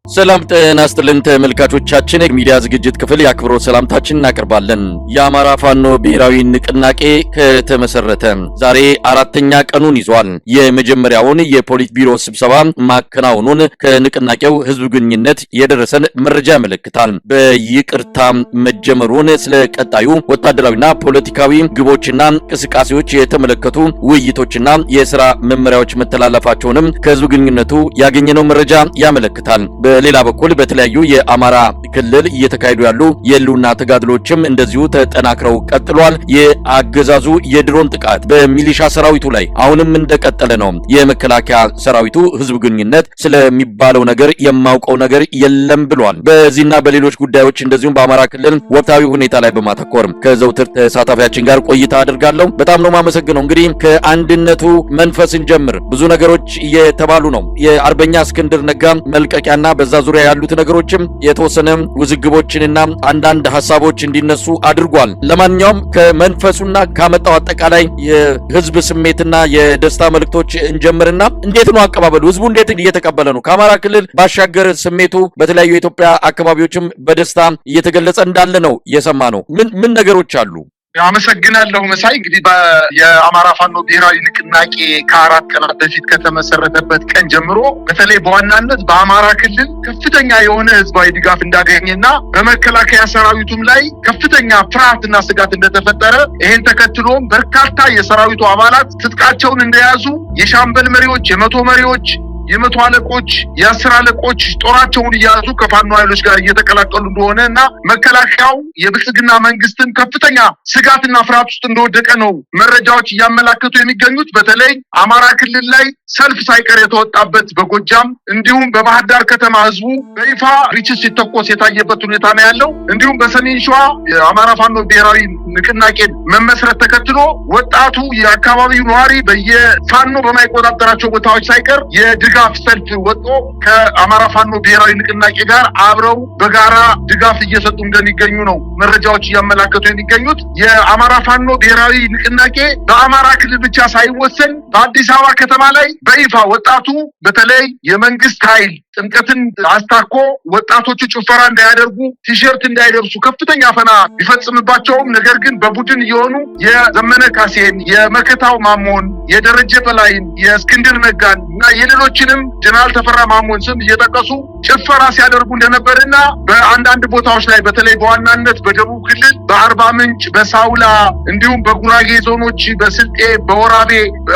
ሰላም ጤና ይስጥልን ተመልካቾቻችን፣ የሚዲያ ዝግጅት ክፍል የአክብሮት ሰላምታችንን እናቀርባለን። የአማራ ፋኖ ብሔራዊ ንቅናቄ ከተመሰረተ ዛሬ አራተኛ ቀኑን ይዟል። የመጀመሪያውን የፖሊት ቢሮ ስብሰባ ማከናወኑን ከንቅናቄው ህዝብ ግንኙነት የደረሰን መረጃ ያመለክታል። በይቅርታ መጀመሩን ስለ ቀጣዩ ወታደራዊና ፖለቲካዊ ግቦችና እንቅስቃሴዎች የተመለከቱ ውይይቶችና የሥራ መመሪያዎች መተላለፋቸውንም ከህዝብ ግንኙነቱ ያገኘነው መረጃ ያመለክታል። በሌላ በኩል በተለያዩ የአማራ ክልል እየተካሄዱ ያሉ የህልውና ተጋድሎችም እንደዚሁ ተጠናክረው ቀጥሏል። የአገዛዙ የድሮን ጥቃት በሚሊሻ ሰራዊቱ ላይ አሁንም እንደቀጠለ ነው። የመከላከያ ሰራዊቱ ህዝብ ግንኙነት ስለሚባለው ነገር የማውቀው ነገር የለም ብሏል። በዚህና በሌሎች ጉዳዮች እንደዚሁም በአማራ ክልል ወቅታዊ ሁኔታ ላይ በማተኮር ከዘውትር ተሳታፊያችን ጋር ቆይታ አድርጋለሁ። በጣም ነው ማመሰግነው። እንግዲህ ከአንድነቱ መንፈስን ጀምር ብዙ ነገሮች እየተባሉ ነው። የአርበኛ እስክንድር ነጋ መልቀቂያና በዛ ዙሪያ ያሉት ነገሮችም የተወሰነ ውዝግቦችንና አንዳንድ ሐሳቦች እንዲነሱ አድርጓል። ለማንኛውም ከመንፈሱና ካመጣው አጠቃላይ የህዝብ ስሜትና የደስታ መልእክቶች እንጀምርና እንዴት ነው አቀባበሉ? ህዝቡ እንዴት እየተቀበለ ነው? ከአማራ ክልል ባሻገር ስሜቱ በተለያዩ የኢትዮጵያ አካባቢዎችም በደስታ እየተገለጸ እንዳለ ነው የሰማነው። ምን ነገሮች አሉ? አመሰግናለሁ መሳይ። እንግዲህ የአማራ ፋኖ ብሔራዊ ንቅናቄ ከአራት ቀናት በፊት ከተመሰረተበት ቀን ጀምሮ በተለይ በዋናነት በአማራ ክልል ከፍተኛ የሆነ ህዝባዊ ድጋፍ እንዳገኘና በመከላከያ ሰራዊቱም ላይ ከፍተኛ ፍርሃትና ስጋት እንደተፈጠረ፣ ይህን ተከትሎም በርካታ የሰራዊቱ አባላት ትጥቃቸውን እንደያዙ የሻምበል መሪዎች፣ የመቶ መሪዎች፣ የመቶ አለቆች፣ የአስር አለቆች ጦራቸውን እያዙ ከፋኖ ኃይሎች ጋር እየተቀላቀሉ እንደሆነ እና መከላከያው የብልጽግና መንግስትን ከፍተኛ ስጋትና ፍርሃት ውስጥ እንደወደቀ ነው መረጃዎች እያመላከቱ የሚገኙት። በተለይ አማራ ክልል ላይ ሰልፍ ሳይቀር የተወጣበት በጎጃም እንዲሁም በባህር ዳር ከተማ ህዝቡ በይፋ ሪችስ ሲተኮስ የታየበት ሁኔታ ነው ያለው። እንዲሁም በሰሜን ሸዋ የአማራ ፋኖ ብሔራዊ ንቅናቄን መመስረት ተከትሎ ወጣቱ የአካባቢው ነዋሪ በየፋኖ በማይቆጣጠራቸው ቦታዎች ሳይቀር የድጋፍ ሰልፍ ወጥቶ ከአማራ ፋኖ ብሔራዊ ንቅናቄ ጋር አብረው በጋራ ድጋፍ እየሰጡ እንደሚገኙ ነው መረጃዎች እያመላከቱ የሚገኙት። የአማራ ፋኖ ብሔራዊ ንቅናቄ በአማራ ክልል ብቻ ሳይወሰን በአዲስ አበባ ከተማ ላይ በይፋ ወጣቱ በተለይ የመንግስት ኃይል ጥምቀትን አስታኮ ወጣቶቹ ጭፈራ እንዳያደርጉ፣ ቲሸርት እንዳይለብሱ ከፍተኛ ፈና ቢፈጽምባቸውም ነገር ግን በቡድን እየሆኑ የዘመነ ካሴን፣ የመከታው ማሞን፣ የደረጀ በላይን፣ የእስክንድር ነጋን እና የሌሎችንም ጀነራል ተፈራ ማሞን ስም እየጠቀሱ ጭፈራ ሲያደርጉ እንደነበርና በአንዳንድ ቦታዎች ላይ በተለይ በዋናነት በደቡብ ክልል በአርባ ምንጭ፣ በሳውላ እንዲሁም በጉራጌ ዞኖች በስልጤ፣ በወራቤ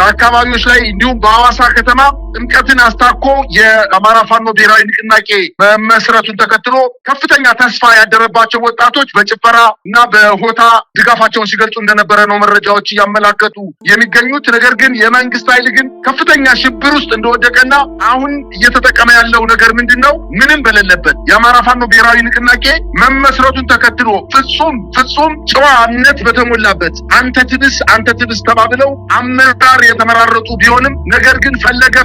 አካባቢዎች ላይ እንዲሁም በሐዋሳ ከተማ ጥምቀትን አስታኮ የአማራ ፋኖ ብሔራዊ ንቅናቄ መመስረቱን ተከትሎ ከፍተኛ ተስፋ ያደረባቸው ወጣቶች በጭፈራ እና በሆታ ድጋፋቸውን ሲገልጹ እንደነበረ ነው መረጃዎች እያመላከቱ የሚገኙት። ነገር ግን የመንግስት ኃይል ግን ከፍተኛ ሽብር ውስጥ እንደወደቀና አሁን እየተጠቀመ ያለው ነገር ምንድነው? ምንም በሌለበት የአማራ ፋኖ ብሔራዊ ንቅናቄ መመስረቱን ተከትሎ ፍጹም ጨዋነት በተሞላበት አንተ ትብስ ተባብለው አመራር የተመራረጡ ቢሆንም ነገር ግን ፈለገ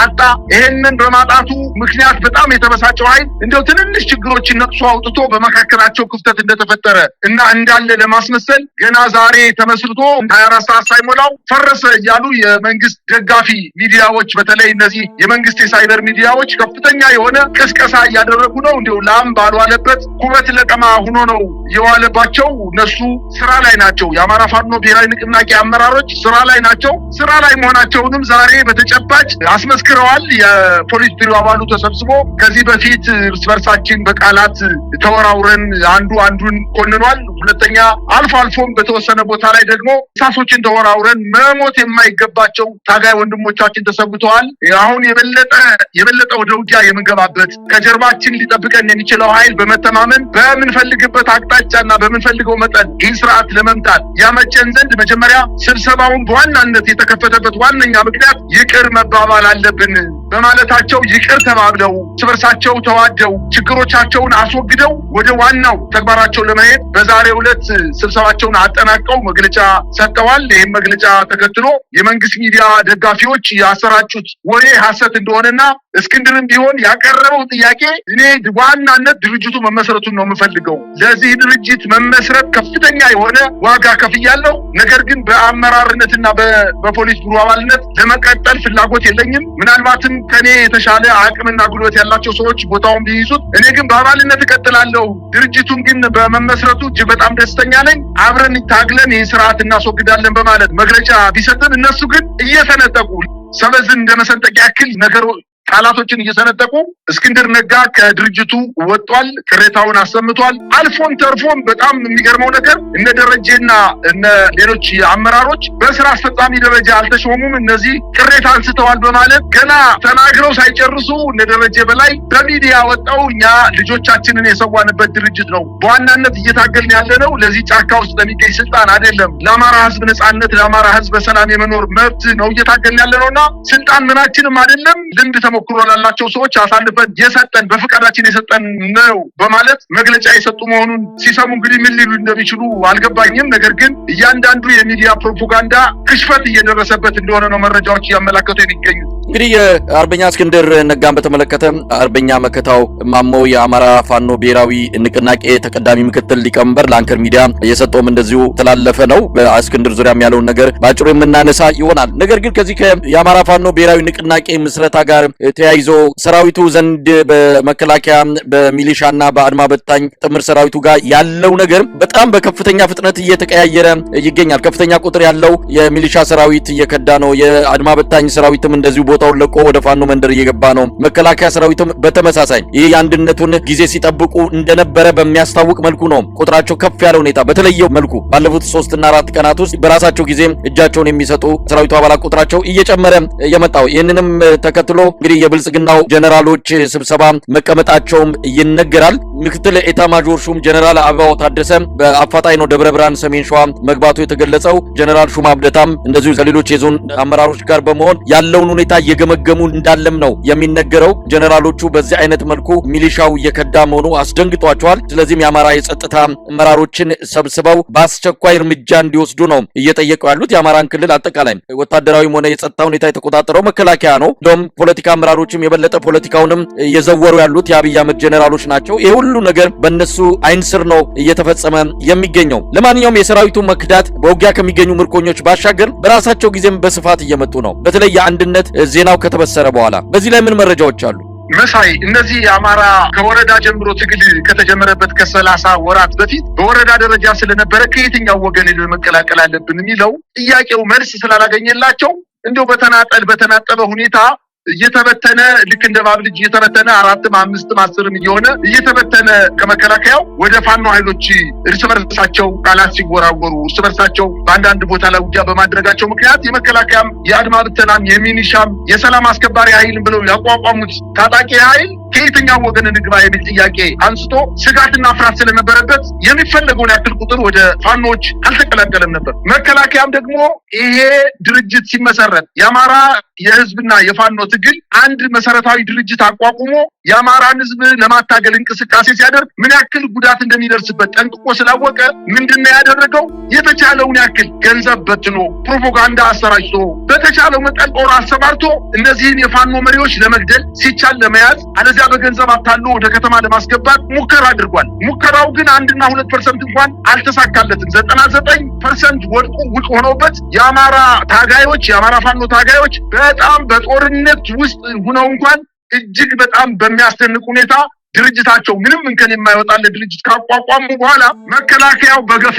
አጣ። ይሄንን በማጣቱ ምክንያት በጣም የተበሳጨው ኃይል እንደው ትንንሽ ችግሮችን ነቅሶ አውጥቶ በመካከላቸው ክፍተት እንደተፈጠረ እና እንዳለ ለማስመሰል ገና ዛሬ ተመስርቶ 24 ሰዓት ሳይሞላው ፈረሰ እያሉ የመንግስት ደጋፊ ሚዲያዎች በተለይ እነዚህ የመንግስት የሳይበር ሚዲያዎች ከፍተኛ የሆነ ቅስቀሳ እያደረጉ ነው። እንደው ላም ባልዋለበት ኩበት ለቀማ ሆኖ ነው የዋለባቸው። እነሱ ስራ ላይ ናቸው። የአማራ ፋኖ ብሔራዊ ንቅናቄ አመራሮች ስራ ላይ ናቸው። ስራ ላይ መሆናቸውንም ዛሬ በተጨባጭ አስመስክረዋል። የፖሊስ ቢሮ አባሉ ተሰብስቦ ከዚህ በፊት እርስ በርሳችን በቃላት ተወራውረን አንዱ አንዱን ኮንኗል። ሁለተኛ አልፎም በተወሰነ ቦታ ላይ ደግሞ ሳሶችን ተወራውረን መሞት የማይገባቸው ታጋይ ወንድሞቻችን ተሰውተዋል። አሁን የበለጠ ወደ ውጊያ የምንገባበት ከጀርባችን ሊጠብቀን የሚችለው ኃይል በመተማመን በምንፈልግበት አቅጣጫና በምንፈልገው መጠን ይህን ስርዓት ለመምታት ያመቸን ዘንድ መጀመሪያ ስብሰባውን በዋናነት የተከፈተበት ዋነኛ ምክንያት ይቅር መባባል አለብን በማለታቸው ይቅር ተባብለው ስበርሳቸው ተዋደው ችግሮቻቸውን አስወግደው ወደ ዋናው ተግባራቸው ለመሄድ በዛሬው ዕለት ስብሰባቸውን አጠናቀው መግለጫ ሰጥተዋል። ይህም መግለጫ ተከትሎ የመንግስት ሚዲያ ደጋፊዎች ያሰራጩት ወሬ ሐሰት እንደሆነና እስክንድርም ቢሆን ያቀረበው ጥያቄ እኔ ዋናነት ድርጅቱ መመስረቱን ነው የምፈልገው፣ ለዚህ ድርጅት መመስረት ከፍተኛ የሆነ ዋጋ ከፍያለሁ፣ ነገር ግን በአመራርነትና በፖሊስ ቢሮ አባልነት ለመቀጠል ፍላጎት የለኝም፣ ምናልባትም ከኔ የተሻለ አቅምና ጉልበት ያላቸው ሰዎች ቦታውን ቢይዙት፣ እኔ ግን በአባልነት እቀጥላለሁ። ድርጅቱን ግን በመመስረቱ እጅግ በጣም ደስተኛ ነኝ። አብረን ታግለን ይህ ስርዓት እናስወግዳለን በማለት መግለጫ ቢሰጥም እነሱ ግን እየተነጠቁ ሰበዝን እንደመሰንጠቂያ ያክል ነገሩ ቃላቶችን እየሰነጠቁ እስክንድር ነጋ ከድርጅቱ ወጥቷል፣ ቅሬታውን አሰምቷል። አልፎም ተርፎም በጣም የሚገርመው ነገር እነ ደረጀና እነ ሌሎች አመራሮች በስራ አስፈጻሚ ደረጃ አልተሾሙም፣ እነዚህ ቅሬታ አንስተዋል በማለት ገና ተናግረው ሳይጨርሱ እነ ደረጀ በላይ በሚዲያ ወጣው እኛ ልጆቻችንን የሰዋንበት ድርጅት ነው፣ በዋናነት እየታገልን ያለነው ለዚህ ጫካ ውስጥ ለሚገኝ ስልጣን አይደለም፣ ለአማራ ህዝብ ነጻነት፣ ለአማራ ህዝብ በሰላም የመኖር መብት ነው እየታገልን ያለነውና ስልጣን ምናችንም አይደለም፣ ልምድ ተሞክሮ ላላቸው ሰዎች አሳልፈን የሰጠን በፍቃዳችን የሰጠን ነው በማለት መግለጫ የሰጡ መሆኑን ሲሰሙ እንግዲህ ምን ሊሉ እንደሚችሉ አልገባኝም። ነገር ግን እያንዳንዱ የሚዲያ ፕሮፓጋንዳ ክሽፈት እየደረሰበት እንደሆነ ነው መረጃዎች እያመላከቱ የሚገኙት። እንግዲህ የአርበኛ እስክንድር ነጋን በተመለከተ አርበኛ መከታው ማሞ የአማራ ፋኖ ብሔራዊ ንቅናቄ ተቀዳሚ ምክትል ሊቀመንበር ለአንከር ሚዲያ የሰጠውም እንደዚሁ ተላለፈ ነው። በእስክንድር ዙሪያም ያለውን ነገር ባጭሩ የምናነሳ ይሆናል። ነገር ግን ከዚህ የአማራ ፋኖ ብሔራዊ ንቅናቄ ምስረታ ጋር ተያይዞ ሰራዊቱ ዘንድ በመከላከያ በሚሊሻና በአድማ በታኝ ጥምር ሰራዊቱ ጋር ያለው ነገር በጣም በከፍተኛ ፍጥነት እየተቀያየረ ይገኛል። ከፍተኛ ቁጥር ያለው የሚሊሻ ሰራዊት እየከዳ ነው። የአድማ በታኝ ሰራዊትም እንደዚሁ ቦታውን ለቆ ወደ ፋኖ መንደር እየገባ ነው። መከላከያ ሰራዊትም በተመሳሳይ ይህ የአንድነቱን ጊዜ ሲጠብቁ እንደነበረ በሚያስታውቅ መልኩ ነው ቁጥራቸው ከፍ ያለ ሁኔታ በተለየ መልኩ ባለፉት 3 እና 4 ቀናት ውስጥ በራሳቸው ጊዜ እጃቸውን የሚሰጡ ሰራዊቱ አባላት ቁጥራቸው እየጨመረ የመጣው። ይህንንም ተከትሎ እንግዲህ የብልጽግናው ጀነራሎች ስብሰባ መቀመጣቸውም ይነገራል። ምክትል ኤታ ማጆር ሹም ጀነራል አበባው ታደሰ በአፋጣኝ ነው ደብረ ብርሃን ሰሜን ሸዋ መግባቱ የተገለጸው። ጀነራል ሹማ አብደታም እንደዚሁ ከሌሎች የዞን አመራሮች ጋር በመሆን ያለውን ሁኔታ እየገመገሙ እንዳለም ነው የሚነገረው። ጀነራሎቹ በዚህ አይነት መልኩ ሚሊሻው እየከዳ መሆኑ አስደንግጧቸዋል። ስለዚህም የአማራ የጸጥታ አመራሮችን ሰብስበው በአስቸኳይ እርምጃ እንዲወስዱ ነው እየጠየቁ ያሉት። የአማራን ክልል አጠቃላይ ወታደራዊም ሆነ የጸጥታ ሁኔታ የተቆጣጠረው መከላከያ ነው። እንደውም ፖለቲካ አመራሮችም የበለጠ ፖለቲካውንም እየዘወሩ ያሉት የአብይ አህመድ ጀነራሎች ናቸው። ይሄ ሁሉ ነገር በእነሱ አይን ስር ነው እየተፈጸመ የሚገኘው። ለማንኛውም የሰራዊቱ መክዳት በውጊያ ከሚገኙ ምርኮኞች ባሻገር በራሳቸው ጊዜም በስፋት እየመጡ ነው። በተለይ የአንድነት ዜናው ከተበሰረ በኋላ በዚህ ላይ ምን መረጃዎች አሉ? መሳይ እነዚህ የአማራ ከወረዳ ጀምሮ ትግል ከተጀመረበት ከ30 ወራት በፊት በወረዳ ደረጃ ስለነበረ ከየትኛው ወገን መቀላቀል አለብን የሚለው ጥያቄው መልስ ስላላገኘላቸው እንደው በተናጠበ ሁኔታ እየተበተነ ልክ እንደ ባብ ልጅ እየተበተነ 4ም 5ም 10ም እየሆነ እየተበተነ ከመከላከያው ወደ ፋኖ ኃይሎች እርስ በርሳቸው ቃላት ሲወራወሩ እርስ በርሳቸው በአንዳንድ ቦታ ላይ ውጊያ በማድረጋቸው ምክንያት የመከላከያም የአድማ ብተናም የሚኒሻም የሰላም አስከባሪ ኃይልም ብለው ያቋቋሙት ታጣቂ ኃይል ከየትኛው ወገን እንግባ የሚል ጥያቄ አንስቶ ስጋትና ፍርሃት ስለነበረበት የሚፈለገውን ያክል ቁጥር ወደ ፋኖች አልተቀላቀለም ነበር። መከላከያም ደግሞ ይሄ ድርጅት ሲመሰረት የአማራ የህዝብና የፋኖ ትግል አንድ መሰረታዊ ድርጅት አቋቁሞ የአማራን ህዝብ ለማታገል እንቅስቃሴ ሲያደርግ ምን ያክል ጉዳት እንደሚደርስበት ጠንቅቆ ስላወቀ ምንድነው ያደረገው? የተቻለውን ያክል ገንዘብ በትኖ ፕሮፓጋንዳ አሰራጭቶ በተቻለው መጠን ጦር አሰማርቶ እነዚህን የፋኖ መሪዎች ለመግደል ሲቻል ለመያዝ አለዚያ በገንዘብ አታሎ ወደ ከተማ ለማስገባት ሙከራ አድርጓል። ሙከራው ግን 1 እና 2% እንኳን አልተሳካለትም። 99% ወድቆ ውቅ ሆኖበት የአማራ ታጋዮች የአማራ ፋኖ ታጋዮች በጣም በጦርነት ውስጥ ሆነው እንኳን እጅግ በጣም በሚያስደንቅ ሁኔታ ድርጅታቸው ምንም እንከን የማይወጣለት ድርጅት ካቋቋሙ በኋላ መከላከያው በገፍ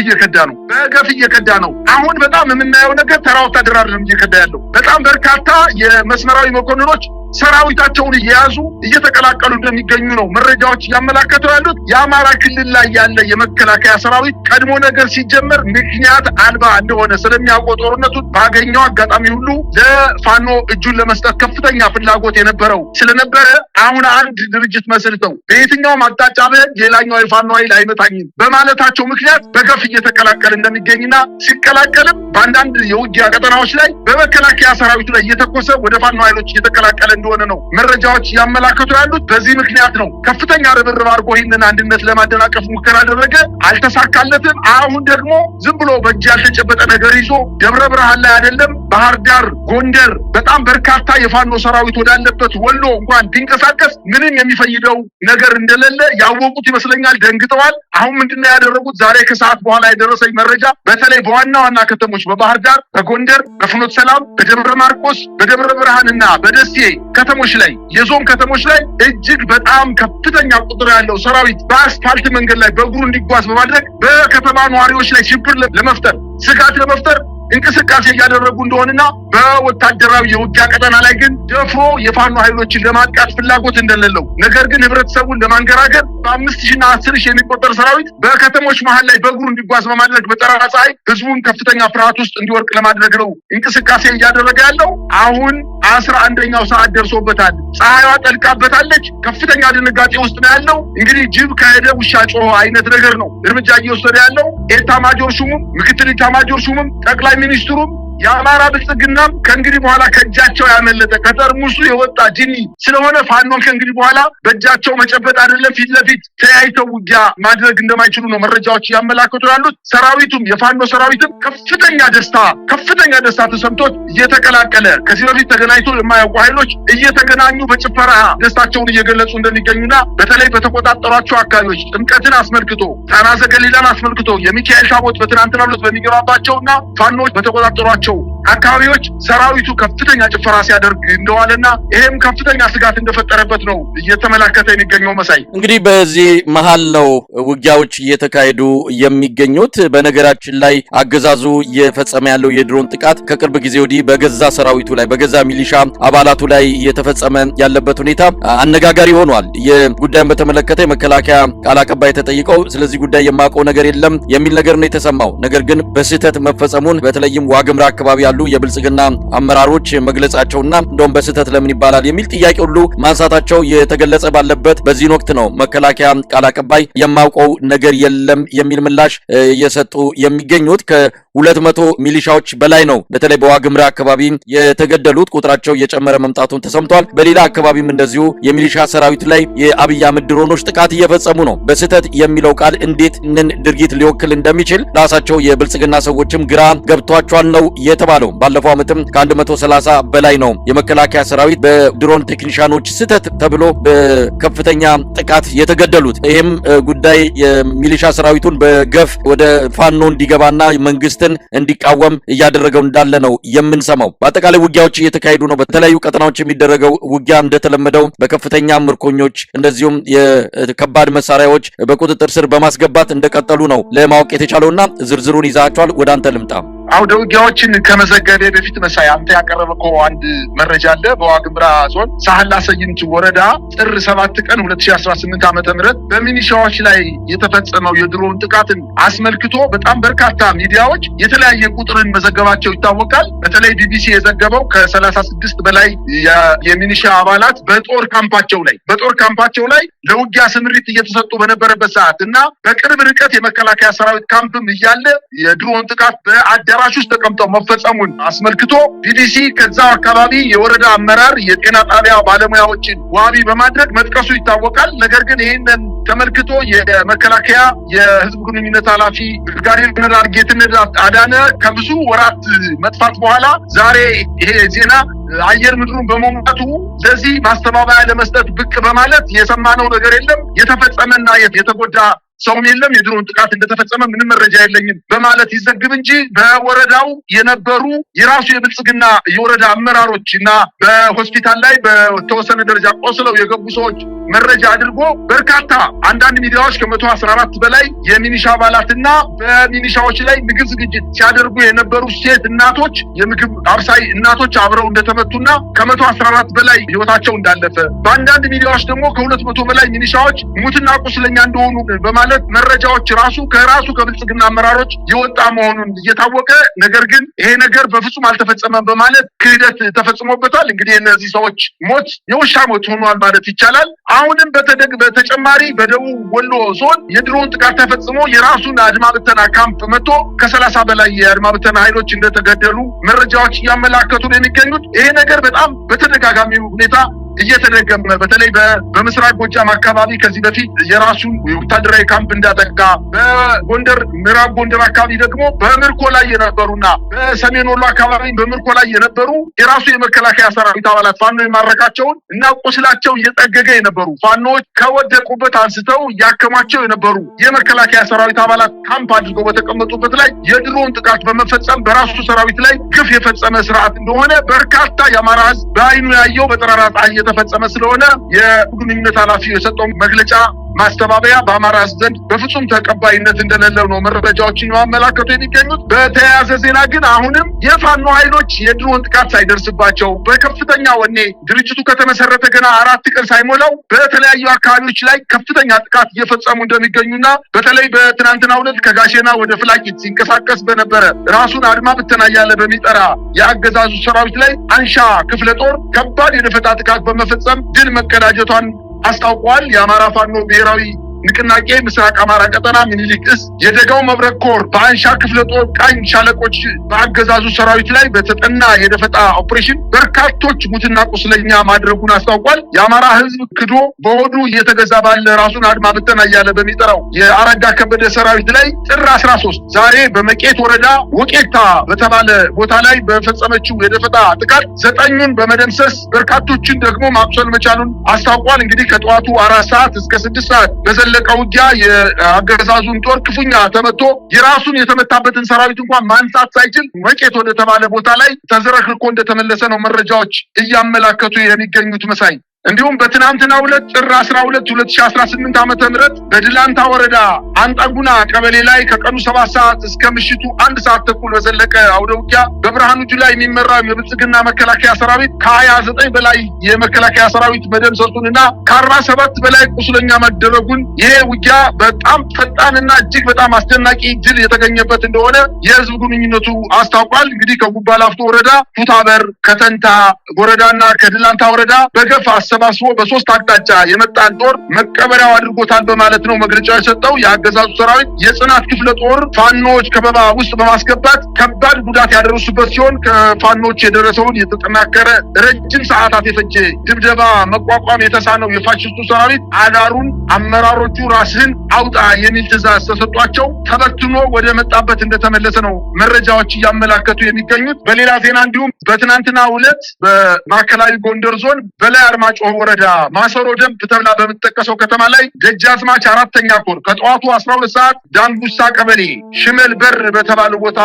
እየከዳ ነው። አሁን በጣም የምናየው ነገር ተራ ወታደር አይደለም እየከዳ ያለው። በጣም በርካታ የመስመራዊ መኮንኖች ሰራዊታቸውን እየያዙ እየተቀላቀሉ እንደሚገኙ ነው መረጃዎች እያመላከቱ ያሉት። የአማራ ክልል ላይ ያለ የመከላከያ ሰራዊት ቀድሞ ነገር ሲጀመር ምክንያት አልባ እንደሆነ ስለሚያውቀው ጦርነቱን ባገኘው አጋጣሚ ሁሉ ለፋኖ እጁን ለመስጠት ከፍተኛ ፍላጎት የነበረው ስለነበረ አሁን አንድ ድርጅት መስርተው በየትኛውም አቅጣጫ ሌላኛው የፋኖ ኃይል አይመታኝም በማለታቸው ምክንያት በገፍ እየተቀላቀለ እንደሚገኝና ሲቀላቀልም በአንዳንድ የውጊያ ቀጠናዎች ላይ በመከላከያ ሰራዊቱ ላይ እየተኮሰ ወደ ፋኖ ኃይሎች እየተቀላቀለ እንደሆነ ነው መረጃዎች ያመላከቱ ያሉት። በዚህ ምክንያት ነው ከፍተኛ ርብርብ አድርጎ ይህንን አንድነት ለማደናቀፍ ሙከራ አደረገ፣ አልተሳካለትም። አሁን ደግሞ ዝም ብሎ በእጅ ያልተጨበጠ ነገር ይዞ ደብረ ብርሃን ላይ አይደለም ባህር ዳር፣ ጎንደር በጣም በርካታ የፋኖ ሰራዊት ወዳለበት ወሎ እንኳን ቢንቀሳቀስ ምንም የሚፈይደው ነገር እንደሌለ ያወቁት ይመስለኛል። ደንግጠዋል። አሁን ምንድነው ያደረጉት? ዛሬ ከሰዓት በኋላ የደረሰኝ መረጃ በተለይ በዋና ዋና ከተሞች በባህር ዳር፣ በጎንደር፣ በፍኖተ ሰላም፣ በደብረ ማርቆስ፣ በደብረ ብርሃንና በደሴ ከተሞች ላይ የዞን ከተሞች ላይ እጅግ በጣም ከፍተኛ ቁጥር ያለው ሰራዊት በአስፋልት መንገድ ላይ በእግሩ እንዲጓዝ በማድረግ በከተማ ነዋሪዎች ላይ ሽብር ለመፍጠር ስጋት ለመፍጠር እንቅስቃሴ እያደረጉ እንደሆነና በወታደራዊ የውጊያ ቀጠና ላይ ግን ደፍሮ የፋኖ ኃይሎችን ለማጥቃት ፍላጎት እንደሌለው ነገር ግን ህብረተሰቡን ለማንገራገር በ5,000 እና 10,000 የሚቆጠር ሰራዊት በከተሞች መሃል ላይ በእግሩ እንዲጓዝ በማድረግ በጠራራ ፀሐይ ህዝቡን ከፍተኛ ፍርሃት ውስጥ እንዲወርቅ ለማድረግ ነው እንቅስቃሴ እያደረገ ያለው። አሁን 11ኛው ሰዓት ደርሶበታል። ፀሐይዋ ጠልቃበታለች። ከፍተኛ ድንጋጤ ውስጥ ነው ያለው። እንግዲህ ጅብ ከሄደ ውሻ ጮኸ አይነት ነገር ነው እርምጃ እየወሰደ ያለው ኤታማጆር ሹሙም ምክትል ኤታማጆር ሹሙም ጠቅላይ ሚኒስትሩም የአማራ ብልጽግናም ከእንግዲህ በኋላ ከእጃቸው ያመለጠ ከጠርሙሱ የወጣ ጅኒ ስለሆነ ፋኖን ከእንግዲህ በኋላ በእጃቸው መጨበጥ አይደለም ፊት ለፊት ተያይተው ውጊያ ማድረግ እንደማይችሉ ነው መረጃዎች ያመላክቱ ያሉት። ሰራዊቱም የፋኖ ሰራዊትም ከፍተኛ ደስታ ተሰምቶት እየተቀላቀለ ከዚህ በፊት ተገናኝቶ የማያውቁ ኃይሎች እየተገናኙ በጭፈራ ደስታቸውን እየገለጹ እንደሚገኙና በተለይ በተቆጣጠሯቸው አካባቢዎች ጥምቀትን አስመልክቶ ጣና ዘገሊላን አስመልክቶ የሚካኤል ታቦት በትናንትናው ዕለት በሚገባባቸውና ፋኖች በተቆጣጠሯቸው አካባቢዎች ሰራዊቱ ከፍተኛ ጭፈራ ሲያደርግ እንደዋለና ይሄም ከፍተኛ ስጋት እንደፈጠረበት ነው እየተመላከተ የሚገኘው። መሳይ እንግዲህ በዚህ መሃል ነው ውጊያዎች እየተካሄዱ የሚገኙት። በነገራችን ላይ አገዛዙ እየፈጸመ ያለው የድሮን ጥቃት ከቅርብ ጊዜ ወዲህ በገዛ ሰራዊቱ ላይ በገዛ ሚሊሻ አባላቱ ላይ እየተፈጸመ ያለበት ሁኔታ አነጋጋሪ ሆኗል። የጉዳዩን በተመለከተ የመከላከያ ቃል አቀባይ ተጠይቀው ስለዚህ ጉዳይ የማውቀው ነገር የለም የሚል ነገር ነው የተሰማው። ነገር ግን በስህተት መፈጸሙን በተለይም ዋግምራ አካባቢ ያሉ የብልጽግና አመራሮች መግለጻቸውና እንደውም በስህተት ለምን ይባላል የሚል ጥያቄ ሁሉ ማንሳታቸው የተገለጸ ባለበት በዚህ ወቅት ነው መከላከያ ቃል አቀባይ የማውቀው ነገር የለም የሚል ምላሽ እየሰጡ የሚገኙት። ከ200 ሚሊሻዎች በላይ ነው በተለይ በዋግምራ አካባቢ የተገደሉት። ቁጥራቸው እየጨመረ መምጣቱን ተሰምቷል። በሌላ አካባቢም እንደዚሁ የሚሊሻ ሰራዊት ላይ የአብይ አህመድ ድሮኖች ጥቃት እየፈጸሙ ነው። በስህተት የሚለው ቃል እንዴት ድርጊት ሊወክል እንደሚችል ራሳቸው የብልጽግና ሰዎችም ግራ ገብቷቸዋል ነው የተባለው። ባለፈው ዓመትም ከ130 በላይ ነው የመከላከያ ሰራዊት በድሮን ቴክኒሻኖች ስህተት ተብሎ በከፍተኛ ጥቃት የተገደሉት። ይህም ጉዳይ የሚሊሻ ሰራዊቱን በገፍ ወደ ፋኖ እንዲገባና መንግስትን እንዲቃወም እያደረገው እንዳለ ነው የምንሰማው። በአጠቃላይ ውጊያዎች እየተካሄዱ ነው። በተለያዩ ቀጠናዎች የሚደረገው ውጊያ እንደተለመደው በከፍተኛ ምርኮኞች እንደዚሁም የከባድ መሳሪያዎች በቁጥጥር ስር በማስገባት እንደቀጠሉ ነው ለማወቅ የተቻለውና ዝርዝሩን ይዛቸዋል። ወደ አንተ ልምጣ። አውደ ውጊያዎችን ከመዘገቤ በፊት መሳይ አንተ ያቀረበው አንድ መረጃ አለ። በዋግምራ ዞን ሳህላ ሰይንት ወረዳ ጥር 7 ቀን 2018 ዓ.ም በሚኒሻዎች ላይ የተፈጸመው የድሮን ጥቃትን አስመልክቶ በጣም በርካታ ሚዲያዎች የተለያየ ቁጥርን መዘገባቸው ይታወቃል። በተለይ ቢቢሲ የዘገበው ከ36 በላይ የሚኒሻ አባላት በጦር ካምፓቸው ላይ ለውጊያ ስምሪት እየተሰጡ በነበረበት ሰዓት እና በቅርብ ርቀት የመከላከያ ሰራዊት ካምፕም እያለ የድሮን ጥቃት በአዳራሽ ውስጥ ተቀምጠው መፈጸሙን አስመልክቶ ቢቢሲ ከዛው አካባቢ የወረዳ አመራር የጤና ጣቢያ ባለሙያዎችን ዋቢ በማድረግ መጥቀሱ ይታወቃል። ነገር ግን ይህንን ተመልክቶ የመከላከያ የህዝብ ግንኙነት ኃላፊ ብርጋዴር ጀነራል ጌትነት አዳነ ከብዙ ወራት መጥፋት በኋላ ዛሬ ይሄ ዜና አየር ምድሩን በመሙላቱ ለዚህ ማስተባበያ ለመስጠት ብቅ በማለት የሰማነው ነገር የለም፣ የተፈጸመና የተጎዳ ሰውም የለም፣ የድሮን ጥቃት እንደተፈጸመ ምንም መረጃ የለኝም በማለት ይዘግብ እንጂ በወረዳው የነበሩ የራሱ የብልጽግና የወረዳ አመራሮች እና በሆስፒታል ላይ በተወሰነ ደረጃ ቆስለው የገቡ ሰዎች መረጃ አድርጎ በርካታ አንዳንድ ሚዲያዎች ከ114 በላይ የሚኒሻ አባላትና በሚኒሻዎች ላይ ምግብ ዝግጅት ሲያደርጉ የነበሩ ሴት እናቶች የምግብ አብሳይ እናቶች አብረው እንደተመቱና ከ114 በላይ ህይወታቸው እንዳለፈ በአንዳንድ ሚዲያዎች ደግሞ ከ200 በላይ ሚኒሻዎች ሙትና ቁስለኛ እንደሆኑ በማለት መረጃዎች ከራሱ ከብልጽግና አመራሮች የወጣ መሆኑን እየታወቀ ነገር ግን ይሄ ነገር በፍጹም አልተፈጸመም በማለት ክህደት ተፈጽሞበታል። እንግዲህ እነዚህ ሰዎች ሞት የውሻ ሞት ሆኗል ማለት ይቻላል። አሁንም በተጨማሪ በደቡብ ወሎ ዞን የድሮን ጥቃት ተፈጽሞ የራሱን አድማ ብተና ካምፕ መጥቶ ከ30 በላይ የአድማ ብተና ኃይሎች እንደተገደሉ መረጃዎች እያመላከቱ ነው የሚገኙት። ይሄ ነገር በጣም በተደጋጋሚ ሁኔታ እየተደገመ በተለይ በምስራቅ ጎጃም አካባቢ ከዚህ በፊት የራሱን ወታደራዊ ካምፕ እንዳጠቃ፣ በጎንደር ምዕራብ ጎንደር አካባቢ ደግሞ በምርኮ ላይ የነበሩና በሰሜን ወሎ አካባቢ በምርኮ ላይ የነበሩ የራሱ የመከላከያ ሰራዊት አባላት ፋኖ የማረካቸውን እና ቁስላቸው እየጠገገ የነበሩ ፋኖዎች ከወደቁበት አንስተው ያከማቸው የነበሩ የመከላከያ ሰራዊት አባላት ካምፕ አድርገው በተቀመጡበት ላይ የድሮን ጥቃት በመፈጸም በራሱ ሰራዊት ላይ ግፍ የፈጸመ ስርዓት እንደሆነ በርካታ የአማራ ህዝብ በአይኑ ያየው በጠራራ ፀሐይ የተፈጸመ ስለሆነ የግንኙነት ኃላፊው የሰጠው መግለጫ ማስተባበያ በአማራ ህዝብ ዘንድ በፍጹም ተቀባይነት እንደሌለው ነው መረጃዎችን ያመላከቱ የሚገኙት። በተያያዘ ዜና ግን አሁንም የፋኖ ኃይሎች የድሮን ጥቃት ሳይደርስባቸው በከፍተኛ ወኔ ድርጅቱ ከተመሰረተ ገና 4 ቀን ሳይሞላው በተለያዩ አካባቢዎች ላይ ከፍተኛ ጥቃት እየፈጸሙ እንደሚገኙና በተለይ በትናንትናው ዕለት ከጋሼና ወደ ፍላቂት ሲንቀሳቀስ በነበረ ራሱን አድማ ብተና እያለ በሚጠራ የአገዛዙ ሰራዊት ላይ አንሻ ክፍለ ጦር ከባድ የደፈጣ ጥቃት በመፈጸም ድል መቀዳጀቷን አስታውቋል። የአማራ ፋኖ ብሔራዊ ንቅናቄ ምስራቅ አማራ ቀጠና ምኒልክ ዕዝ የደጋው መብረቅ ኮር በአንሻ ክፍለ ጦር ቃኝ ሻለቆች በአገዛዙ ሰራዊት ላይ በተጠና የደፈጣ ኦፕሬሽን በርካቶች ሙትና ቁስለኛ ማድረጉን አስታውቋል። የአማራ ህዝብ ክዶ በሆዱ እየተገዛ ባለ ራሱን አድማ ብተና እያለ በሚጠራው የአረጋ ከበደ ሰራዊት ላይ ጥር 13 ዛሬ በመቄት ወረዳ ወቄታ በተባለ ቦታ ላይ በፈጸመችው የደፈጣ ጥቃት 9ኙን በመደምሰስ በርካቶችን ደግሞ ማቁሰል መቻሉን አስታውቋል። እንግዲህ ከጠዋቱ 4 ሰዓት እስከ 6 ሰዓት በዘለቀው ውጊያ የአገዛዙን ጦር ክፉኛ ተመቶ የራሱን የተመታበትን ሰራዊት እንኳን ማንሳት ሳይችል መቄት ወደ ተባለ ቦታ ላይ ተዝረክርኮ እንደተመለሰ ነው መረጃዎች እያመላከቱ የሚገኙት መሳይ። እንዲሁም በትናንትናው ዕለት ጥር 12 2018 ዓመተ ምህረት በድላንታ ወረዳ አንጣጉና ቀበሌ ላይ ከቀኑ 7 ሰዓት እስከ ምሽቱ 1 ሰዓት ተኩል በዘለቀ አውደ ውጊያ በብርሃኑ ጁላ የሚመራው የብልጽግና መከላከያ ሰራዊት ከ29 በላይ የመከላከያ ሰራዊት መደምሰሱንና ከ47 በላይ ቁስለኛ መደረጉን ይሄ ውጊያ በጣም ፈጣንና እጅግ በጣም አስደናቂ ድል የተገኘበት እንደሆነ የህዝብ ግንኙነቱ አስታውቋል። እንግዲህ ከጉባ ላፍቶ ወረዳ ፉታበር፣ ከተንታ ወረዳና ከድላንታ ወረዳ በገፍ ተሰባስቦ በ3 አቅጣጫ የመጣን ጦር መቀበሪያው አድርጎታል በማለት ነው መግለጫው የሰጠው። የአገዛዙ ሰራዊት የጽናት ክፍለ ጦር ፋኖች ከበባ ውስጥ በማስገባት ከባድ ጉዳት ያደረሱበት ሲሆን ከፋኖች የደረሰውን የተጠናከረ ረጅም ሰዓታት የፈጀ ድብደባ መቋቋም የተሳነው የፋሽስቱ ሰራዊት አዳሩን አመራሮቹ ራስህን አውጣ የሚል ትዕዛዝ ተሰጧቸው ተበትኖ ወደ መጣበት እንደተመለሰ ነው መረጃዎች እያመላከቱ የሚገኙት። በሌላ ዜና እንዲሁም በትናንትናው ዕለት በማዕከላዊ ጎንደር ዞን በላይ አርማጭሆ ወረዳ ማሰሮ ደንብ ተብላ በምትጠቀሰው ከተማ ላይ ደጃዝማች 4ኛ ኮር ከጠዋቱ 12 ሰዓት ዳንጉሳ ቀበሌ ሽመል በር በተባለ ቦታ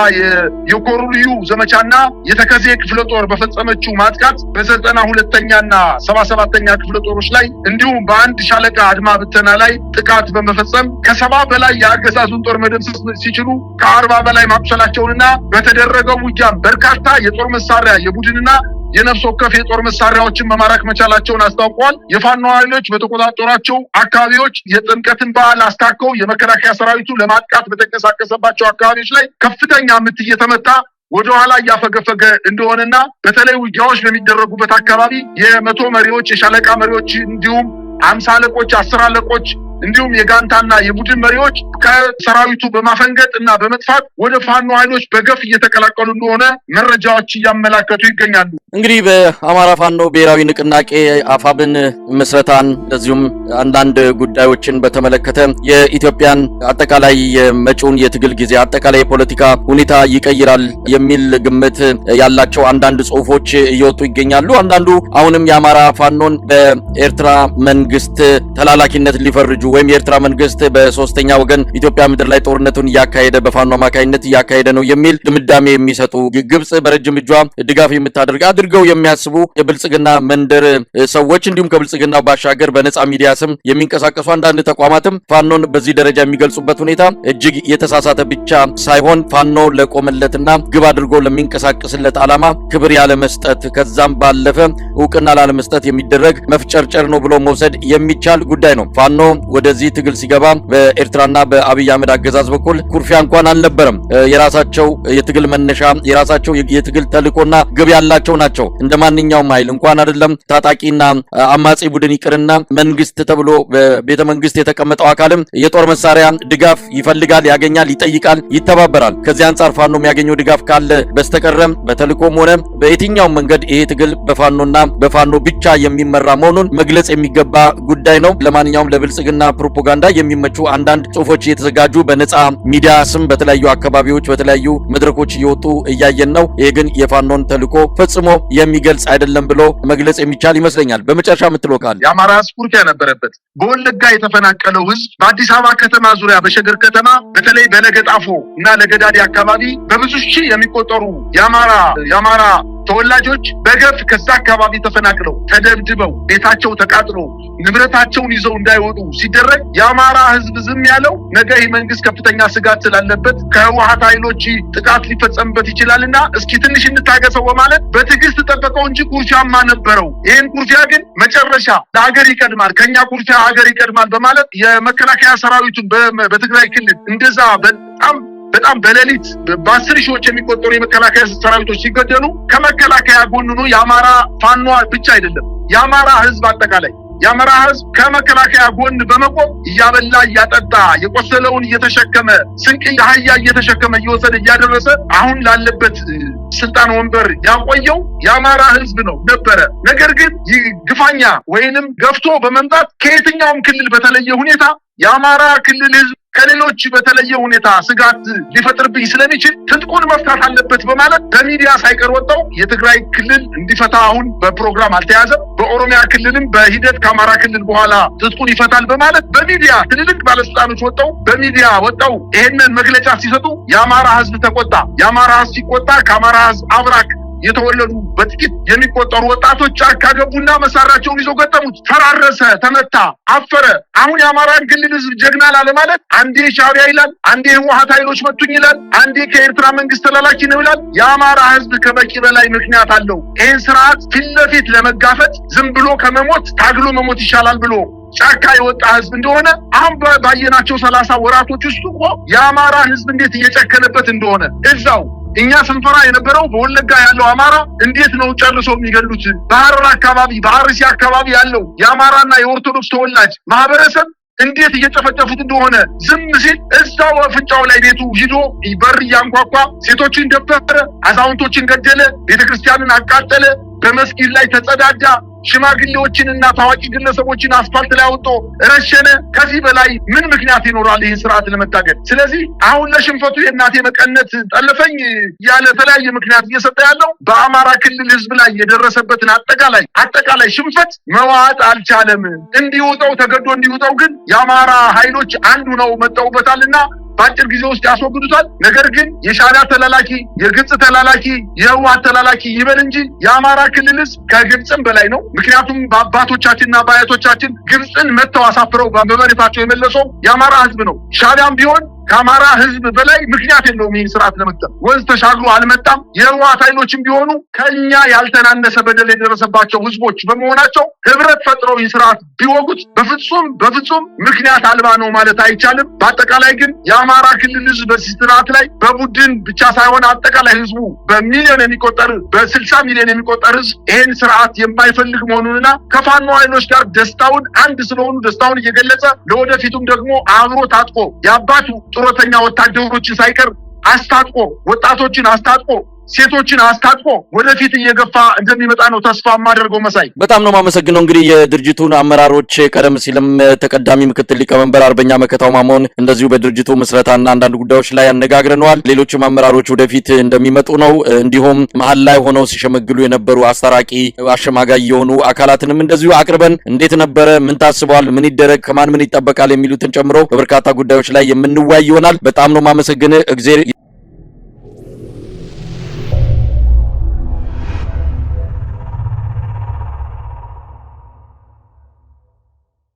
የኮሩ ልዩ ዘመቻና የተከዜ ክፍለ ጦር በፈጸመችው ማጥቃት በ92ኛና 77ኛ ክፍለ ጦሮች ላይ እንዲሁም በአንድ ሻለቃ አድማ ብተና ላይ ጥቃት በመፈጸም ከ70 በላይ የአገዛዙን ጦር መደምሰስ ሲችሉ ከ40 በላይ ማቁሰላቸውንና በተደረገው ውጊያ በርካታ የጦር መሳሪያ የቡድንና የነፍስ ወከፍ የጦር መሳሪያዎችን መማረክ መቻላቸውን አስታውቀዋል። የፋኖ ኃይሎች በተቆጣጠሯቸው አካባቢዎች የጥምቀትን በዓል አስታከው የመከላከያ ሰራዊቱ ለማጥቃት በተንቀሳቀሰባቸው አካባቢዎች ላይ ከፍተኛ ምት እየተመታ ወደ ኋላ እያፈገፈገ እንደሆነና በተለይ ውጊያዎች በሚደረጉበት አካባቢ የመቶ መሪዎች፣ የሻለቃ መሪዎች እንዲሁም 50 አለቆች፣ 10 አለቆች እንዲሁም የጋንታና የቡድን መሪዎች ከሰራዊቱ በማፈንገጥ እና በመጥፋት ወደ ፋኖ ኃይሎች በገፍ እየተቀላቀሉ እንደሆነ መረጃዎች እያመላከቱ ይገኛሉ። እንግዲህ በአማራ ፋኖ ብሔራዊ ንቅናቄ አፋብን መስረታን እንደዚሁም አንዳንድ ጉዳዮችን በተመለከተ የኢትዮጵያን አጠቃላይ የመጪውን የትግል ጊዜ አጠቃላይ የፖለቲካ ሁኔታ ይቀይራል የሚል ግምት ያላቸው አንዳንድ ጽሁፎች እየወጡ ይገኛሉ። አንዳንዱ አሁንም የአማራ ፋኖን በኤርትራ መንግስት ተላላኪነት ሊፈርጁ ወይም የኤርትራ መንግስት በሶስተኛ ወገን ኢትዮጵያ ምድር ላይ ጦርነቱን እያካሄደ በፋኖ አማካይነት እያካሄደ ነው የሚል ድምዳሜ የሚሰጡ ግብጽ በረጅም እጇ ድጋፍ የምታደርግ አድርገው የሚያስቡ የብልጽግና መንደር ሰዎች እንዲሁም ከብልጽግናው ባሻገር በነጻ ሚዲያ ስም የሚንቀሳቀሱ አንዳንድ ተቋማትም ፋኖን በዚህ ደረጃ የሚገልጹበት ሁኔታ እጅግ የተሳሳተ ብቻ ሳይሆን ፋኖ ለቆመለትና ግብ አድርጎ ለሚንቀሳቀስለት ዓላማ ክብር ያለመስጠት ከዛም ባለፈ እውቅና ላለመስጠት የሚደረግ መፍጨርጨር ነው ብሎ መውሰድ የሚቻል ጉዳይ ነው። ፋኖ ወደዚህ ትግል ሲገባ በኤርትራና በአብይ አህመድ አገዛዝ በኩል ኩርፊያ እንኳን አልነበረም። የራሳቸው የትግል መነሻ የራሳቸው የትግል ተልእኮና ግብ ያላቸው ናቸው። እንደማንኛውም ኃይል እንኳን አይደለም ታጣቂና አማጺ ቡድን ይቅርና መንግስት ተብሎ በቤተ መንግስት የተቀመጠው አካልም የጦር መሳሪያ ድጋፍ ይፈልጋል፣ ያገኛል፣ ይጠይቃል፣ ይተባበራል። ከዚህ አንጻር ፋኖ የሚያገኘው ድጋፍ ካለ በስተቀረም በተልእኮም ሆነ በየትኛው መንገድ ይሄ ትግል በፋኖና በፋኖ ብቻ የሚመራ መሆኑን መግለጽ የሚገባ ጉዳይ ነው። ለማንኛውም ለብልጽግና ፕሮፓጋንዳ የሚመቹ አንዳንድ ጽሁፎች እየተዘጋጁ በነጻ ሚዲያ ስም በተለያዩ አካባቢዎች በተለያዩ መድረኮች እየወጡ እያየን ነው። ይሄ ግን የፋኖን ተልእኮ ፈጽሞ የሚገልጽ አይደለም ብሎ መግለጽ የሚቻል ይመስለኛል። በመጨረሻ የምትለው ካለ የአማራ ህዝብ ኩርፊያ ነበረበት። በወለጋ የተፈናቀለው ህዝብ በአዲስ አበባ ከተማ ዙሪያ በሸገር ከተማ በተለይ በለገጣፎ እና ለገዳዲ አካባቢ በብዙ ሺህ የሚቆጠሩ የአማራ ተወላጆች በገፍ ከዛ አካባቢ ተፈናቅለው ተደብድበው ቤታቸው ተቃጥሎ ንብረታቸውን ይዘው እንዳይወጡ ሲደረግ የአማራ ህዝብ ዝም ያለው ነገ ይህ መንግስት ከፍተኛ ስጋት ስላለበት ከህወሓት ኃይሎች ጥቃት ሊፈጸምበት ይችላልና እስኪ ትንሽ እንታገሰው በማለት በትዕግስት ጠበቀው እንጂ ኩርፊያማ ነበረው። ይህን ኩርፊያ ግን መጨረሻ ለሀገር ይቀድማል፣ ከኛ ኩርፊያ ሀገር ይቀድማል በማለት የመከላከያ ሰራዊቱን በትግራይ ክልል እንደዛ በጣም በሌሊት በ10 ሺዎች የሚቆጠሩ የመከላከያ ሰራዊቶች ሲገደሉ ከመከላከያ ጎን ነው የአማራ ፋኖ ብቻ አይደለም የአማራ ህዝብ አጠቃላይ የአማራ ህዝብ ከመከላከያ ጎን በመቆም እያበላ እያጠጣ የቆሰለውን እየተሸከመ ስንቅ አህያ እየተሸከመ እየወሰደ እያደረሰ አሁን ላለበት ስልጣን ወንበር ያቆየው የአማራ ህዝብ ነው ነበረ። ነገር ግን ግፋኛ ወይንም ገፍቶ በመምጣት ከየትኛውም ክልል በተለየ ሁኔታ የአማራ ክልል ህዝብ ከሌሎች በተለየ ሁኔታ ስጋት ሊፈጥርብኝ ስለሚችል ትጥቁን መፍታት አለበት በማለት በሚዲያ ሳይቀር ወጣው የትግራይ ክልል እንዲፈታ አሁን በፕሮግራም አልተያዘም። በኦሮሚያ ክልልም በሂደት ከአማራ ክልል በኋላ ትጥቁን ይፈታል በማለት በሚዲያ ትልልቅ ባለስልጣኖች ወጣው ይሄንን መግለጫ ሲሰጡ የአማራ ህዝብ ተቆጣ። የአማራ ህዝብ ሲቆጣ ከአማራ ህዝብ አብራክ የተወለዱ በጥቂት የሚቆጠሩ ወጣቶች ጫካ ገቡና መሳሪያቸውን ይዘው ገጠሙት። ፈራረሰ፣ ተመታ፣ አፈረ። አሁን የአማራን ክልል ህዝብ ጀግና ላለ ማለት አንዴ ሻዕቢያ ይላል፣ አንዴ ህወሓት ኃይሎች መቱኝ ይላል፣ አንዴ ከኤርትራ መንግስት ተላላኪ ነው ይላል። የአማራ ህዝብ ከበቂ በላይ ምክንያት አለው። ይህን ስርዓት ፊት ለፊት ለመጋፈጥ ዝም ብሎ ከመሞት ታግሎ መሞት ይሻላል ብሎ ጫካ የወጣ ህዝብ እንደሆነ አሁን ባየናቸው 30 ወራቶች ውስጥ እኮ የአማራ ህዝብ እንዴት እየጨከነበት እንደሆነ እዛው እኛ ስንፈራ የነበረው በወለጋ ያለው አማራ እንዴት ነው ጨርሶ የሚገሉት? በሐረር አካባቢ በአርሲ አካባቢ ያለው የአማራና የኦርቶዶክስ ተወላጅ ማህበረሰብ እንዴት እየጨፈጨፉት እንደሆነ ዝም ሲል እዛው አፍንጫው ላይ ቤቱ ሂዶ በር እያንኳኳ ሴቶችን ደፈረ፣ አዛውንቶችን ገደለ፣ ቤተክርስቲያንን አቃጠለ፣ በመስጊድ ላይ ተጸዳዳ፣ ሽማግሌዎችንና ታዋቂ ግለሰቦችን አስፋልት ላይ አውጥቶ ረሸነ። ከዚህ በላይ ምን ምክንያት ይኖራል ይህን ስርዓት ለመታገል? ስለዚህ አሁን ለሽንፈቱ የእናቴ መቀነት ጠለፈኝ ያለ የተለያየ ምክንያት እየሰጠ ያለው በአማራ ክልል ህዝብ ላይ የደረሰበትን አጠቃላይ ሽንፈት መዋጥ አልቻለም። እንዲውጠው ተገዶ እንዲውጠው ግን የአማራ ኃይሎች አንዱ ነው መጣውበታልና በአጭር ጊዜ ውስጥ ያስወግዱታል። ነገር ግን የሻዕቢያ ተላላኪ፣ የግብጽ ተላላኪ፣ የህወሓት ተላላኪ ይበል እንጂ የአማራ ክልል ህዝብ ከግብጽም በላይ ነው። ምክንያቱም በአባቶቻችንና በአያቶቻችን ግብጽን መተው አሳፍረው በመሬታቸው የመለሰው የአማራ ህዝብ ነው። ሻዕቢያም ቢሆን ከአማራ ህዝብ በላይ ምክንያት የለውም ይህን ስርዓት ለመጠም። ወንዝ ተሻግሮ አልመጣም። የህወሓት ኃይሎችም ቢሆኑ ከኛ ያልተናነሰ በደል የደረሰባቸው ህዝቦች በመሆናቸው ህብረት ፈጥረው ይህን ስርዓት ቢወጉት በፍጹም ምክንያት አልባ ነው ማለት አይቻልም። በአጠቃላይ ግን የአማራ ክልል ህዝብ በዚህ ስርዓት ላይ በቡድን ብቻ ሳይሆን አጠቃላይ ህዝቡ በ60 ሚሊዮን የሚቆጠር ህዝብ ይህን ስርዓት የማይፈልግ መሆኑንና ከፋኖ ኃይሎች ጋር ደስታውን አንድ ስለሆኑ ደስታውን እየገለጸ ለወደፊቱም ደግሞ አብሮ ታጥቆ የአባቱ ጡረተኛ ወታደሮችን ሳይቀር አስታጥቆ ወጣቶችን አስታጥቆ ሴቶችን አስታጥቆ ወደፊት እየገፋ እንደሚመጣ ነው ተስፋ ማደርገው። መሳይ በጣም ነው ማመሰግነው። እንግዲህ የድርጅቱን አመራሮች ቀደም ሲልም ተቀዳሚ ምክትል ሊቀመንበር አርበኛ መከታው ማሞን እንደዚሁ በድርጅቱ መስረታና አንዳንድ ጉዳዮች ላይ ያነጋግረናል። ሌሎችም አመራሮች ወደፊት እንደሚመጡ ነው። እንዲሁም መሀል ላይ ሆነው ሲሸመግሉ የነበሩ አስታራቂ አሸማጋይ የሆኑ አካላትንም እንደዚሁ አቅርበን እንዴት ነበረ፣ ምን ታስበዋል፣ ምን ይደረግ፣ ከማን ምን ይጠበቃል የሚሉትን ጨምሮ በበርካታ ጉዳዮች ላይ የምንወያይ ይሆናል። በጣም ነው ማመሰግነው። እግዚአብሔር